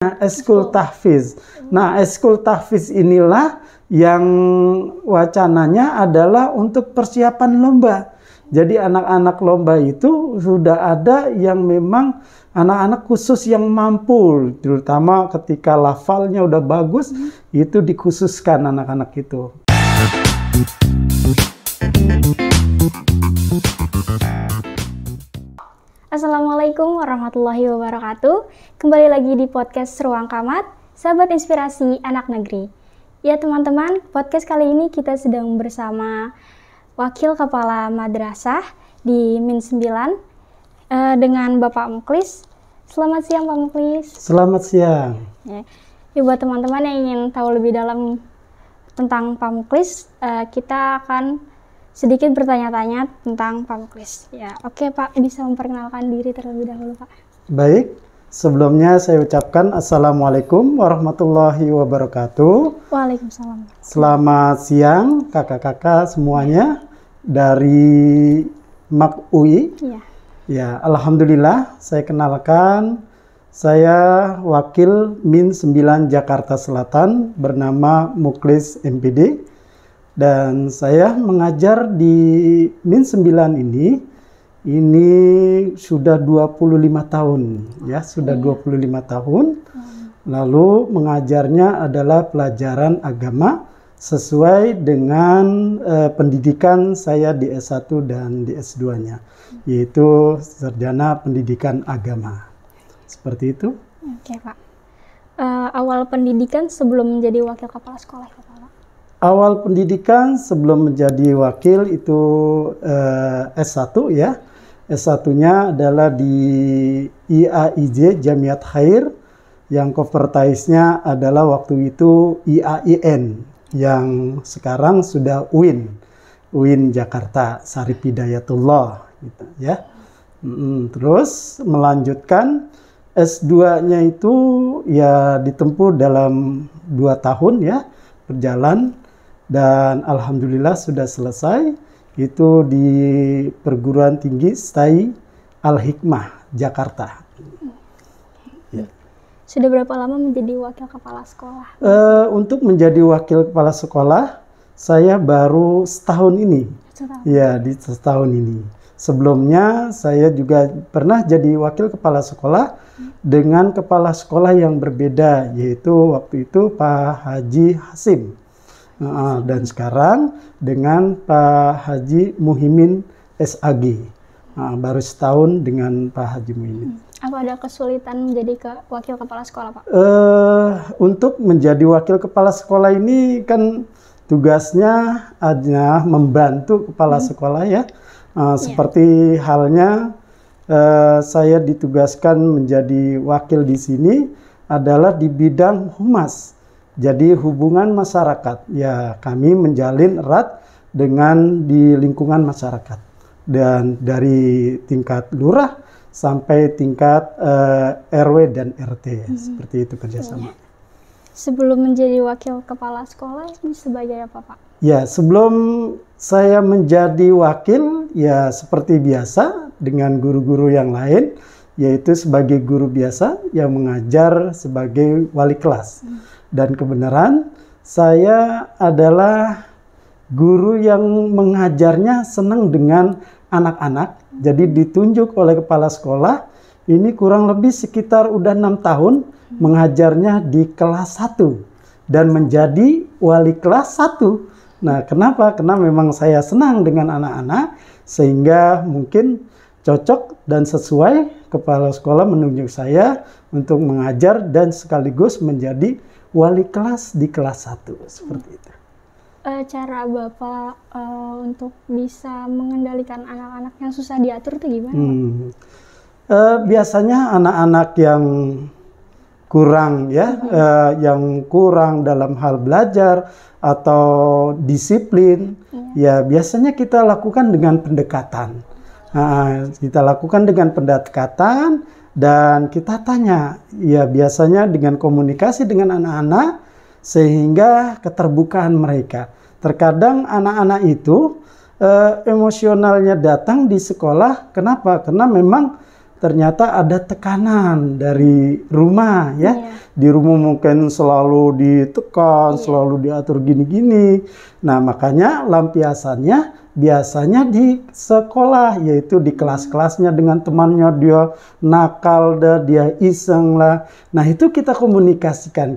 Eskul tahfiz. Nah, eskul tahfiz inilah yang wacananya adalah untuk persiapan lomba. Jadi anak-anak lomba itu sudah ada yang memang anak-anak khusus yang mampu, terutama ketika lafalnya udah bagus, itu dikhususkan anak-anak itu. Assalamualaikum warahmatullahi wabarakatuh. Kembali lagi di podcast Ruang Kamat, sahabat inspirasi anak negeri. Ya teman-teman, podcast kali ini kita sedang bersama Wakil Kepala Madrasah di Min 9 dengan Bapak Muklis. Selamat siang Pak Muklis. Selamat siang. Ya, buat teman-teman yang ingin tahu lebih dalam tentang Pak Muklis, kita akan sedikit bertanya-tanya tentang Pak Muklis. Ya, oke Pak, bisa memperkenalkan diri terlebih dahulu Pak. Baik, sebelumnya saya ucapkan Assalamualaikum warahmatullahi wabarakatuh. Waalaikumsalam. Selamat siang kakak-kakak semuanya dari MAK UI. Ya, Alhamdulillah saya kenalkan, saya wakil Min 9 Jakarta Selatan bernama Muklis MPD. Dan saya mengajar di Min 9 ini sudah 25 tahun ya, sudah 25 tahun. Lalu mengajarnya adalah pelajaran agama sesuai dengan pendidikan saya di S1 dan di S2-nya, yaitu sarjana pendidikan agama. Seperti itu. Oke Pak. Awal pendidikan sebelum menjadi wakil kepala sekolah ya Pak? Awal pendidikan sebelum menjadi wakil itu S1 ya. S1-nya adalah di IAIJ Jamiat Khair, yang convertise-nya adalah waktu itu IAIN, yang sekarang sudah UIN Jakarta Syarif Hidayatullah gitu ya. Terus melanjutkan S2-nya itu ya ditempuh dalam 2 tahun ya berjalan. Dan alhamdulillah sudah selesai, itu di Perguruan Tinggi STAI Al-Hikmah, Jakarta. Ya. Sudah berapa lama menjadi wakil kepala sekolah? Untuk menjadi wakil kepala sekolah, saya baru setahun ini. Ya, di setahun ini. Sebelumnya saya juga pernah jadi wakil kepala sekolah dengan kepala sekolah yang berbeda, yaitu waktu itu Pak Haji Hasim. Dan sekarang dengan Pak Haji Muhimin SAG. Baru setahun dengan Pak Haji Muhimin. Apa ada kesulitan menjadi wakil kepala sekolah Pak? Untuk menjadi wakil kepala sekolah ini kan tugasnya hanya membantu kepala sekolah ya. Seperti halnya saya ditugaskan menjadi wakil di sini adalah di bidang humas. Jadi hubungan masyarakat, ya kami menjalin erat dengan di lingkungan masyarakat. Dan dari tingkat lurah sampai tingkat RW dan RT, seperti itu kerjasama. Sebelum menjadi wakil kepala sekolah, sebagai apa Pak? Ya, sebelum saya menjadi wakil, ya seperti biasa dengan guru-guru yang lain, yaitu sebagai guru biasa yang mengajar sebagai wali kelas. Dan kebenaran saya adalah guru yang mengajarnya senang dengan anak-anak. Jadi ditunjuk oleh kepala sekolah, ini kurang lebih sekitar udah 6 tahun mengajarnya di kelas 1 dan menjadi wali kelas 1. Nah, kenapa? Karena memang saya senang dengan anak-anak sehingga mungkin cocok dan sesuai kepala sekolah menunjuk saya untuk mengajar dan sekaligus menjadi wali kelas di kelas 1, seperti itu. Cara Bapak untuk bisa mengendalikan anak-anak yang susah diatur itu gimana? Biasanya anak-anak yang kurang ya, yang kurang dalam hal belajar atau disiplin, ya biasanya kita lakukan dengan pendekatan. Dan kita tanya, ya biasanya dengan komunikasi dengan anak-anak sehingga keterbukaan mereka. Terkadang anak-anak itu emosionalnya datang di sekolah, kenapa? Karena memang ternyata ada tekanan dari rumah ya. Di rumah mungkin selalu ditekan, selalu diatur gini-gini. Nah, makanya lampiasannya biasanya di sekolah, yaitu di kelas-kelasnya dengan temannya, dia nakal dah, dia iseng lah. Nah, itu kita komunikasikan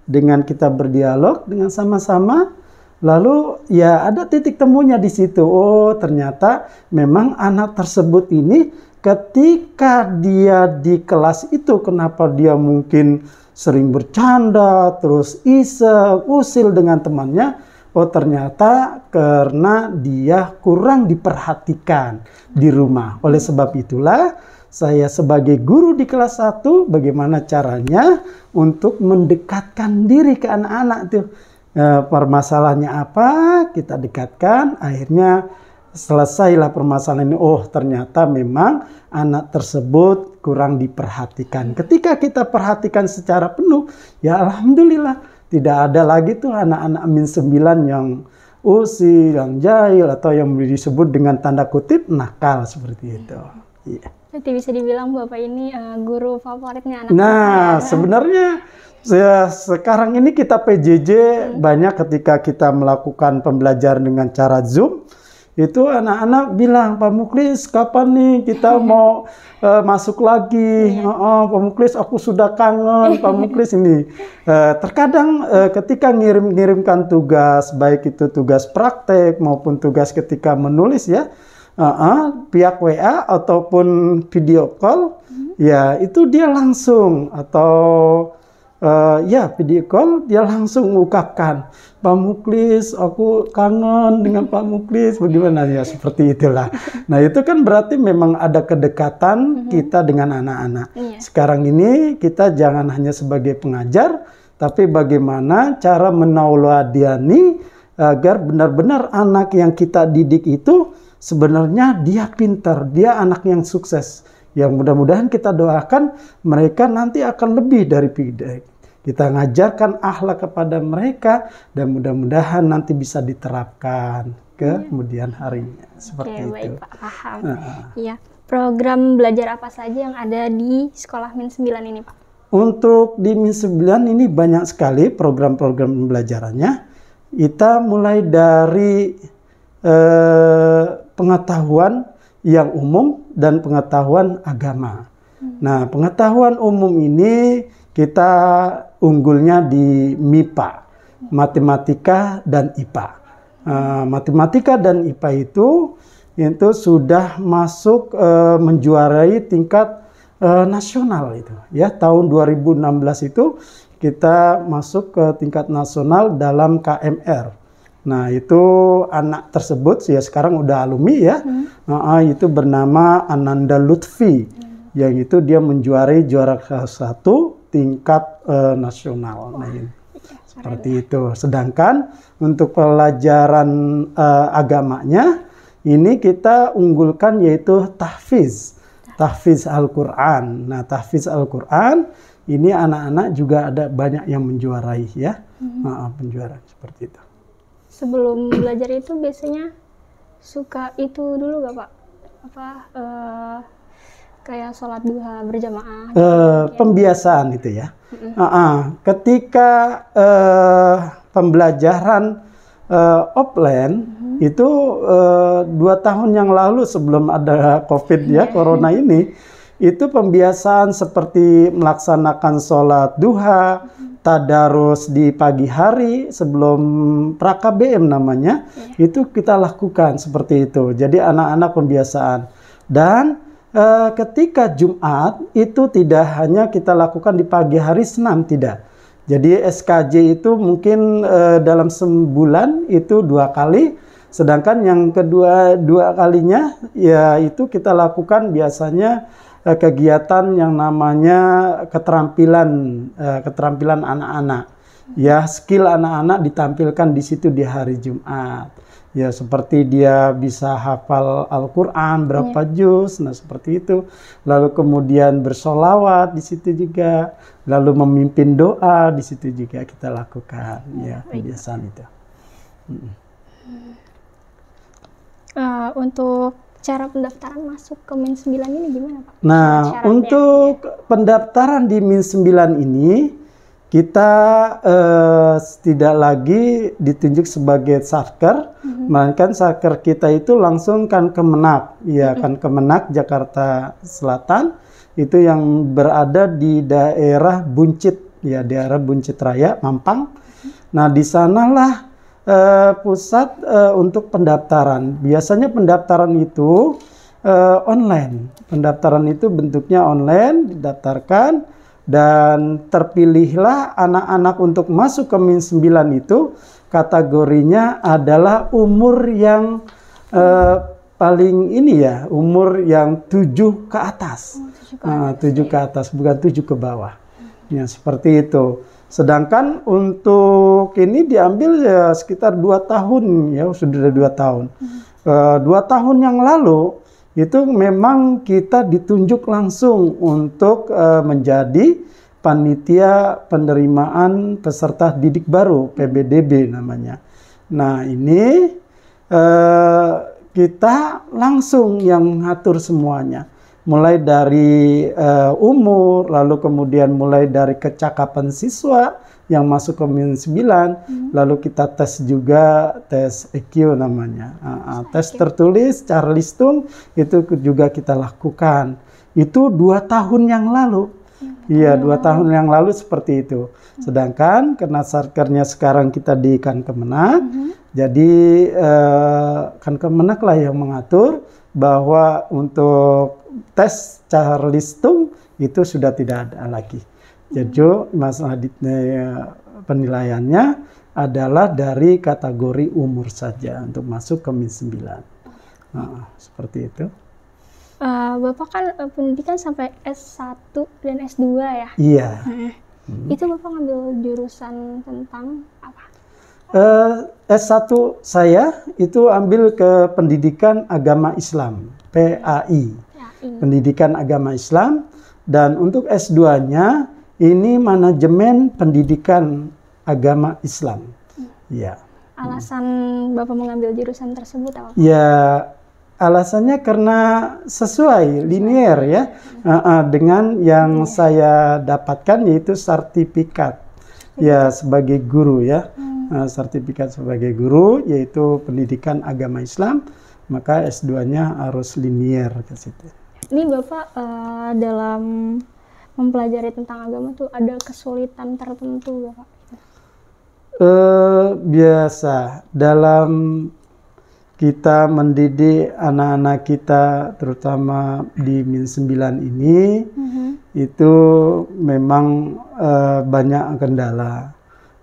dengan kita berdialog dengan sama-sama. Lalu ya ada titik temunya di situ. Oh, ternyata memang anak tersebut ini ketika dia di kelas itu, kenapa dia mungkin sering bercanda, terus iseng, usil dengan temannya. Oh, ternyata karena dia kurang diperhatikan di rumah. Oleh sebab itulah saya sebagai guru di kelas 1, bagaimana caranya untuk mendekatkan diri ke anak-anak tuh. Permasalahannya apa, kita dekatkan, akhirnya selesailah permasalahan ini. Oh, ternyata memang anak tersebut kurang diperhatikan. Ketika kita perhatikan secara penuh, ya alhamdulillah. Tidak ada lagi tuh anak-anak min 9 yang usil, yang jahil, atau yang disebut dengan tanda kutip nakal seperti itu. Iya. Jadi bisa dibilang Bapak ini guru favoritnya anak-anak. Nah, sebenarnya sekarang ini kita PJJ banyak ketika kita melakukan pembelajaran dengan cara Zoom. Itu anak-anak bilang, Pak Muklis kapan nih kita mau masuk lagi? Pak Muklis aku sudah kangen, Pak Muklis ini. Terkadang ketika ngirimkan tugas, baik itu tugas praktek maupun tugas ketika menulis ya, pihak WA ataupun video call, ya itu dia langsung atau ya video call dia langsung mengungkapkan, Pak Muklis aku kangen dengan Pak Muklis, bagaimana ya, seperti itulah. Nah, itu kan berarti memang ada kedekatan kita dengan anak-anak. Sekarang ini kita jangan hanya sebagai pengajar, tapi bagaimana cara menauladani agar benar-benar anak yang kita didik itu sebenarnya dia pintar, dia anak yang sukses. Yang mudah-mudahan kita doakan mereka nanti akan lebih dari kita ngajarkan akhlak kepada mereka, dan mudah-mudahan nanti bisa diterapkan kemudian harinya. Seperti itu. Baik Pak, paham. Iya. Program belajar apa saja yang ada di sekolah min 9 ini Pak? Untuk di min 9 ini banyak sekali program-program pembelajarannya. Kita mulai dari pengetahuan yang umum dan pengetahuan agama. Nah, pengetahuan umum ini kita unggulnya di MIPA, matematika dan IPA. Matematika dan IPA itu sudah masuk menjuarai tingkat nasional itu. Ya, tahun 2016 itu kita masuk ke tingkat nasional dalam KMR. Nah, itu anak tersebut ya sekarang udah alumni ya. Itu bernama Ananda Lutfi. Yang itu dia menjuarai juara ke-1 tingkat nasional. Nah, ini seperti itu. Sedangkan untuk pelajaran agamanya ini kita unggulkan yaitu tahfiz Al-Quran. Nah, tahfiz Al-Quran ini anak-anak juga ada banyak yang menjuarai ya. Penjuara seperti itu. Sebelum belajar itu biasanya suka itu dulu gak Pak? Kayak sholat duha berjamaah. Pembiasaan itu ya. Ketika pembelajaran offline itu 2 tahun yang lalu sebelum ada COVID ya, corona ini, itu pembiasaan seperti melaksanakan sholat duha, tadarus di pagi hari sebelum pra-KBM namanya, itu kita lakukan seperti itu. Jadi anak-anak pembiasaan. Dan ketika Jumat itu tidak hanya kita lakukan di pagi hari senam, tidak. Jadi SKJ itu mungkin dalam sebulan itu 2 kali, sedangkan yang kedua 2 kalinya ya itu kita lakukan biasanya kegiatan yang namanya keterampilan anak-anak. Ya, skill anak-anak ditampilkan di situ di hari Jumat. Ya, seperti dia bisa hafal Al-Quran berapa juz, nah seperti itu. Lalu kemudian bersolawat di situ juga, lalu memimpin doa di situ juga kita lakukan. Ya, kebiasaan itu. Untuk cara pendaftaran masuk ke Min 9 ini gimana Pak? Nah, Syarat-syaratnya? untuk pendaftaran di Min 9 ini kita tidak lagi ditunjuk sebagai satker, melainkan satker kita itu langsung kan Kemenak, ya kan Kemenak Jakarta Selatan, itu yang berada di daerah Buncit, ya daerah Buncit Raya, Mampang. Nah, di sanalah pusat untuk pendaftaran. Biasanya pendaftaran itu online. Pendaftaran itu bentuknya online, didaftarkan dan terpilihlah anak-anak untuk masuk ke Min 9 itu kategorinya adalah umur yang paling ini ya, umur yang 7 ke atas. 7 ke atas, bukan 7 ke bawah. Ya, seperti itu. Sedangkan untuk ini diambil ya sekitar 2 tahun, ya sudah 2 tahun. 2 tahun yang lalu itu memang kita ditunjuk langsung untuk menjadi panitia penerimaan peserta didik baru, PBDB namanya. Nah ini kita langsung yang ngatur semuanya. Mulai dari umur, lalu kemudian mulai dari kecakapan siswa yang masuk ke Min 9, lalu kita tes juga tes EQ namanya. Tes tertulis, Charlistung itu juga kita lakukan. Itu 2 tahun yang lalu. Iya, 2 tahun yang lalu seperti itu. Sedangkan karena satkernya sekarang kita di Kan Kemenak, jadi Kan Kemenak lah yang mengatur bahwa untuk tes Charlistung itu sudah tidak ada lagi. Jadi masalah penilaiannya adalah dari kategori umur saja untuk masuk ke Min 9. Nah, seperti itu. Bapak kan pendidikan sampai S1 dan S2 ya? Iya. Itu Bapak ngambil jurusan tentang apa? S1 saya itu ambil ke Pendidikan Agama Islam, PAI. Pendidikan Agama Islam, dan untuk S2-nya ini Manajemen Pendidikan Agama Islam. Ya. Alasan Bapak mengambil jurusan tersebut apa? Ya, alasannya karena sesuai linear ya dengan yang saya dapatkan, yaitu sertifikat ya sebagai guru ya. Sertifikat sebagai guru yaitu Pendidikan Agama Islam, maka S2-nya harus linear ke situ. Ini Bapak dalam mempelajari tentang agama tuh ada kesulitan tertentu Bapak? Biasa dalam kita mendidik anak-anak kita, terutama di Min 9 ini, itu memang banyak kendala.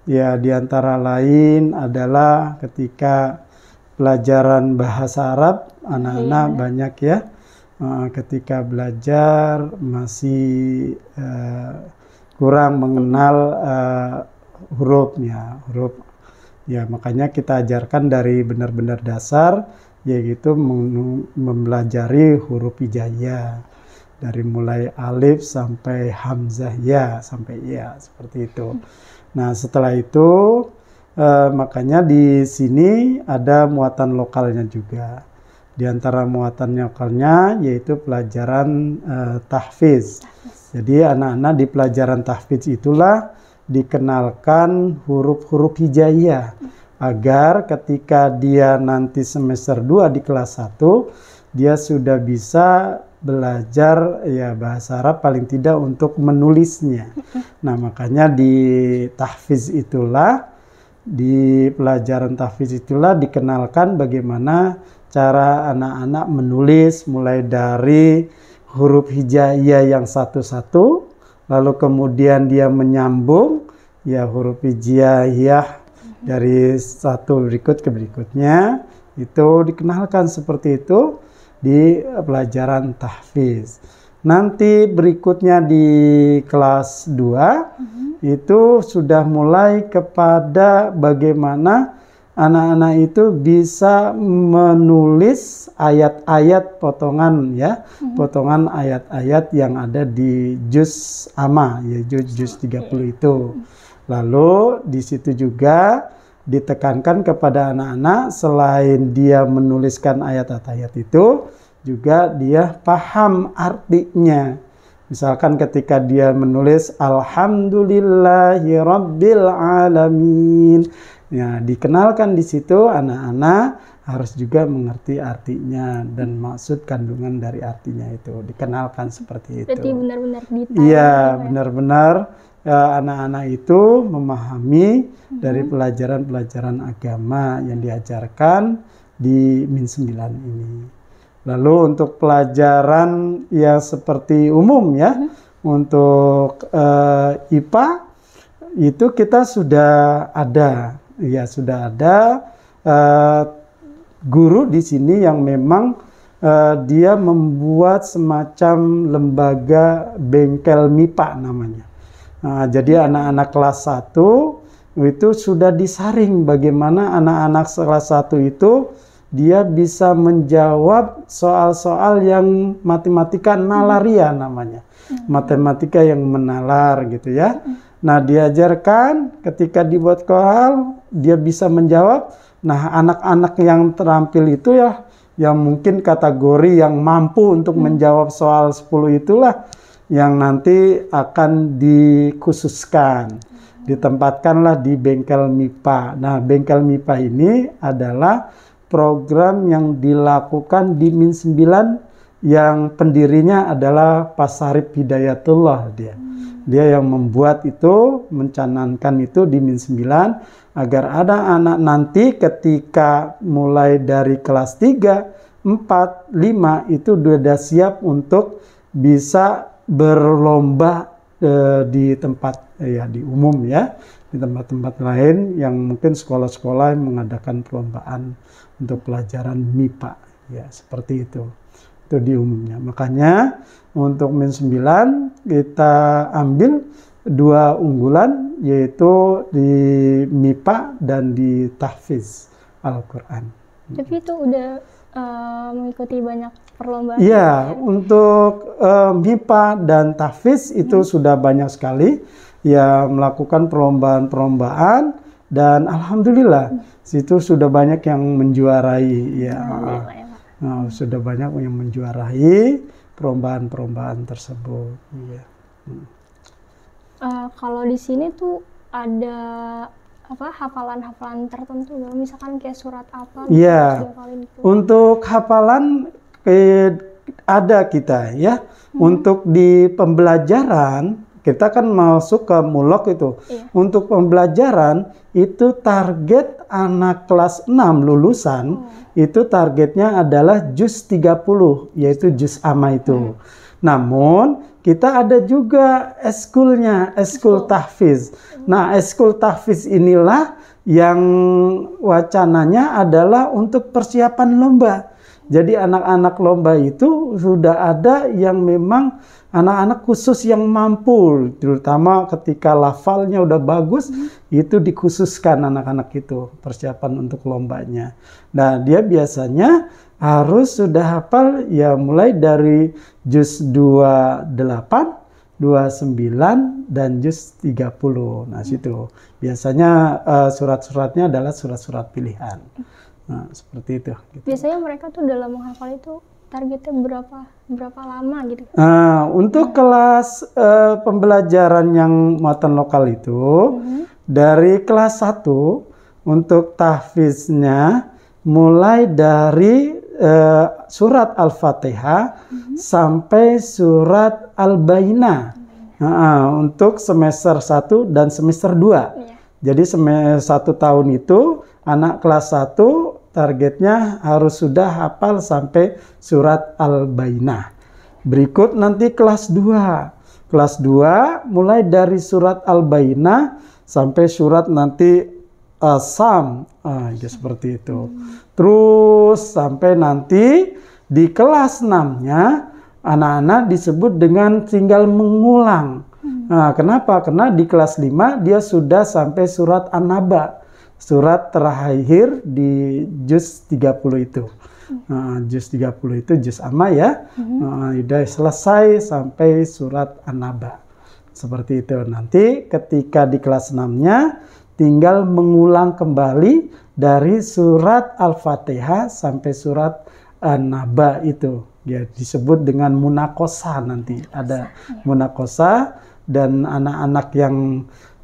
Ya, diantara lain adalah ketika pelajaran bahasa Arab, anak-anak banyak ya, ketika belajar masih kurang mengenal hurufnya, huruf. Ya, makanya kita ajarkan dari benar-benar dasar, yaitu mempelajari huruf hijaiyah. Dari mulai alif sampai hamzah ya, sampai ya, seperti itu. Nah, setelah itu makanya di sini ada muatan lokalnya juga. Di antara muatan lokalnya yaitu pelajaran tahfiz. Jadi anak-anak di pelajaran tahfiz itulah dikenalkan huruf-huruf hijaiyah agar ketika dia nanti semester 2 di kelas 1 dia sudah bisa belajar ya bahasa Arab paling tidak untuk menulisnya. Nah, makanya di tahfiz itulah, di pelajaran tahfiz itulah dikenalkan bagaimana cara anak-anak menulis mulai dari huruf hijaiyah yang satu-satu, lalu kemudian dia menyambung ya huruf hijaiyah dari satu berikut ke berikutnya, itu dikenalkan seperti itu di pelajaran tahfiz. Nanti berikutnya di kelas 2 itu sudah mulai kepada bagaimana anak-anak itu bisa menulis ayat-ayat potongan ya, potongan ayat-ayat yang ada di juz amma ya, juz 30 itu. Lalu di situ juga ditekankan kepada anak-anak selain dia menuliskan ayat-ayat itu, juga dia paham artinya. Misalkan ketika dia menulis Alhamdulillahirabbil alamin. Ya, dikenalkan di situ anak-anak harus juga mengerti artinya dan maksud kandungan dari artinya itu. Dikenalkan seperti itu. Berarti benar-benar detail. Iya, benar-benar anak-anak itu memahami dari pelajaran-pelajaran agama yang diajarkan di Min 9 ini. Lalu untuk pelajaran yang seperti umum ya, untuk IPA itu kita sudah ada, ya sudah ada guru di sini yang memang dia membuat semacam lembaga bengkel MIPA namanya. Nah, jadi anak-anak kelas 1 itu sudah disaring bagaimana anak-anak kelas 1 itu dia bisa menjawab soal-soal yang matematika nalaria namanya. Matematika yang menalar gitu ya. Nah, diajarkan ketika dibuat soal, dia bisa menjawab. Nah, anak-anak yang terampil itu ya, yang mungkin kategori yang mampu untuk menjawab soal 10 itulah yang nanti akan dikhususkan. Ditempatkanlah di bengkel MIPA. Nah, bengkel MIPA ini adalah program yang dilakukan di Min 9 yang pendirinya adalah Pak Sarip Hidayatullah dia. Dia yang membuat itu, mencanangkan itu di Min 9 agar ada anak nanti ketika mulai dari kelas 3, 4, 5 itu sudah siap untuk bisa berlomba di tempat ya di umum ya, di tempat-tempat lain yang mungkin sekolah-sekolah yang mengadakan perlombaan untuk pelajaran MIPA ya, seperti itu di umumnya. Makanya untuk Min 9 kita ambil 2 unggulan, yaitu di MIPA dan di tahfiz Al-Quran. Tapi itu udah mengikuti banyak perlombaan? Iya, untuk MIPA dan tahfiz itu sudah banyak sekali ya melakukan perlombaan-perlombaan dan alhamdulillah situ sudah banyak yang menjuarai ya. Sudah banyak yang menjuarai perlombaan-perlombaan tersebut. Iya. Kalau di sini tuh ada hafalan-hafalan tertentu, misalkan kayak surat apa? Iya. Untuk hafalan ada kita ya. Untuk di pembelajaran kita kan masuk ke mulok itu. Iya. Untuk pembelajaran itu target anak kelas 6 lulusan itu targetnya adalah juz 30, yaitu juz amma itu. Namun kita ada juga eskulnya, eskul tahfiz. Nah, eskul tahfiz inilah yang wacananya adalah untuk persiapan lomba. Jadi anak-anak lomba itu sudah ada yang memang anak-anak khusus yang mampu, terutama ketika lafalnya udah bagus, itu dikhususkan anak-anak itu persiapan untuk lombanya. Nah, dia biasanya harus sudah hafal ya mulai dari juz 28, 29 dan juz 30. Nah, situ biasanya surat-suratnya adalah surat-surat pilihan. Nah, seperti itu. Gitu. Biasanya mereka tuh dalam menghafal itu targetnya berapa lama gitu? Untuk kelas pembelajaran yang muatan lokal itu dari kelas 1 untuk tahfiznya mulai dari surat Al-Fatihah sampai surat Al-Bayyinah. Untuk semester 1 dan semester 2. Jadi semester 1 tahun itu anak kelas 1 targetnya harus sudah hafal sampai surat Al-Bayyinah. Berikut nanti kelas 2. Kelas 2 mulai dari surat Al-Bayyinah sampai surat nanti Sam. Ya seperti itu. Terus sampai nanti di kelas 6-nya anak-anak disebut dengan tinggal mengulang. Nah, kenapa? Karena di kelas 5 dia sudah sampai surat An-Naba. Surat terakhir di juz 30 itu. Juz 30 itu juz amma ya. Sudah selesai sampai surat An-Naba. Seperti itu. Nanti ketika di kelas 6-nya tinggal mengulang kembali dari surat Al-Fatihah sampai surat naba itu ya disebut dengan munakosa, nanti ada munakosa, dan anak-anak yang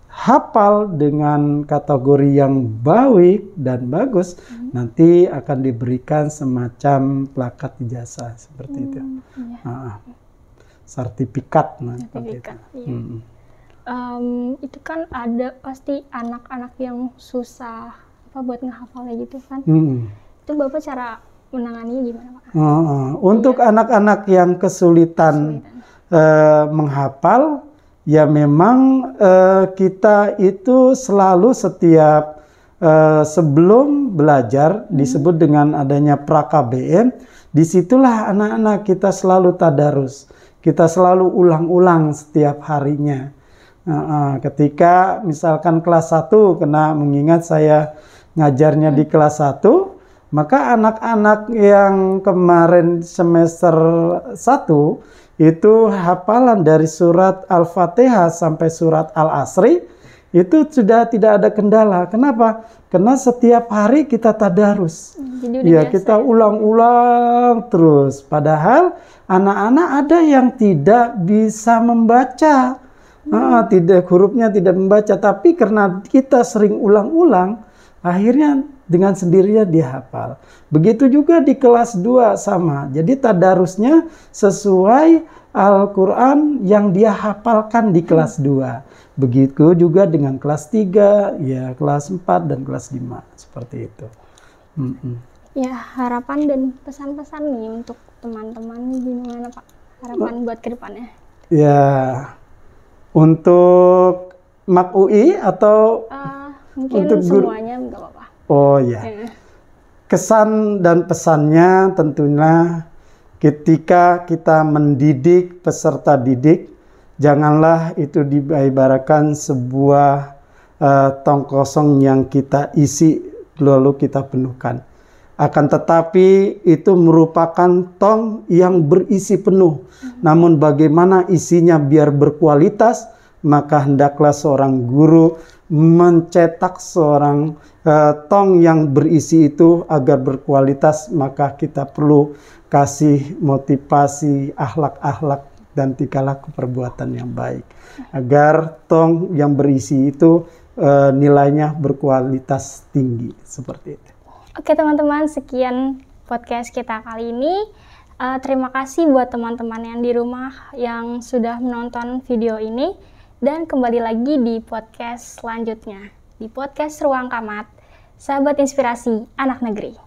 hafal dengan kategori yang baik dan bagus nanti akan diberikan semacam plakat ijazah seperti itu. Sertifikat, seperti itu. Iya. Itu kan ada pasti anak-anak yang susah buat ngehafalnya gitu kan. Itu Bapak cara menanganinya gimana, Pak? Untuk anak-anak yang kesulitan menghafal, ya memang kita itu selalu setiap sebelum belajar disebut dengan adanya pra-KBM, disitulah anak-anak kita selalu tadarus. Kita selalu ulang-ulang setiap harinya. Ketika misalkan kelas 1, karena mengingat saya ngajarnya di kelas 1, maka anak-anak yang kemarin semester 1 itu hafalan dari surat Al-Fatihah sampai surat Al-Asri itu sudah tidak ada kendala. Kenapa? Karena setiap hari kita tadarus. Ya, kita ulang-ulang terus. Padahal anak-anak ada yang tidak bisa membaca. Tidak, hurufnya tidak membaca, tapi karena kita sering ulang-ulang, akhirnya dengan sendirinya dia hafal. Begitu juga di kelas 2 sama. Jadi tadarusnya sesuai Al-Quran yang dia hafalkan di kelas 2. Begitu juga dengan kelas 3, ya kelas 4 dan kelas 5. Seperti itu. Ya, harapan dan pesan-pesan nih untuk teman-teman gimana, Pak? Harapan buat ke depannya. Ya, untuk Mak UI atau mungkin untuk semuanya enggak apa-apa. Oh ya. Kesan dan pesannya tentunya ketika kita mendidik peserta didik, janganlah itu diibaratkan sebuah tong kosong yang kita isi lalu kita penuhkan. Akan tetapi itu merupakan tong yang berisi penuh. Namun bagaimana isinya biar berkualitas, maka hendaklah seorang guru mencetak seorang tong yang berisi itu agar berkualitas. Maka kita perlu kasih motivasi, akhlak-akhlak dan tingkah laku perbuatan yang baik, agar tong yang berisi itu nilainya berkualitas tinggi, seperti itu. Oke teman-teman, sekian podcast kita kali ini. Terima kasih buat teman-teman yang di rumah yang sudah menonton video ini. Dan kembali lagi di podcast selanjutnya. Di podcast Ruang Kamat, sahabat inspirasi anak negeri.